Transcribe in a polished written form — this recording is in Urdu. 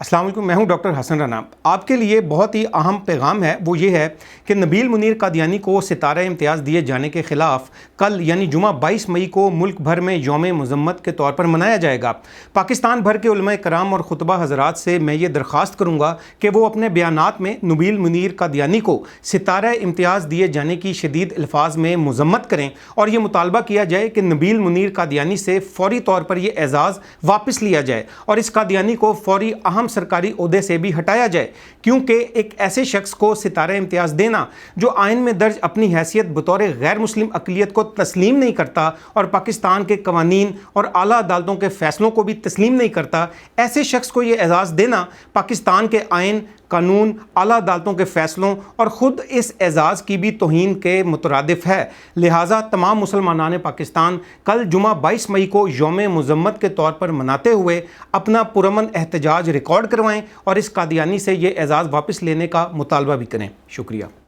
السلام علیکم، میں ہوں ڈاکٹر حسن رانا۔ آپ کے لیے بہت ہی اہم پیغام ہے، وہ یہ ہے کہ نبیل منیر قادیانی کو ستارہ امتیاز دیے جانے کے خلاف کل یعنی جمعہ 22 مئی کو ملک بھر میں یوم مذمت کے طور پر منایا جائے گا۔ پاکستان بھر کے علماء کرام اور خطبہ حضرات سے میں یہ درخواست کروں گا کہ وہ اپنے بیانات میں نبیل منیر قادیانی کو ستارہ امتیاز دیے جانے کی شدید الفاظ میں مذمت کریں اور یہ مطالبہ کیا جائے کہ نبیل منیر قادیانی سے فوری طور پر یہ اعزاز واپس لیا جائے اور اس قادیانی کو فوری اہم سرکاری عہدے سے بھی ہٹایا جائے، کیونکہ ایک ایسے شخص کو ستارہ امتیاز دینا جو آئین میں درج اپنی حیثیت بطور غیر مسلم اقلیت کو تسلیم نہیں کرتا اور پاکستان کے قوانین اور اعلیٰ عدالتوں کے فیصلوں کو بھی تسلیم نہیں کرتا، ایسے شخص کو یہ اعزاز دینا پاکستان کے آئین، قانون، اعلیٰ عدالتوں کے فیصلوں اور خود اس اعزاز کی بھی توہین کے مترادف ہے۔ لہٰذا تمام مسلمانان پاکستان کل جمعہ 22 مئی کو یوم مذمت کے طور پر مناتے ہوئے اپنا پرامن احتجاج ریکارڈ کروائیں اور اس قادیانی سے یہ اعزاز واپس لینے کا مطالبہ بھی کریں۔ شکریہ۔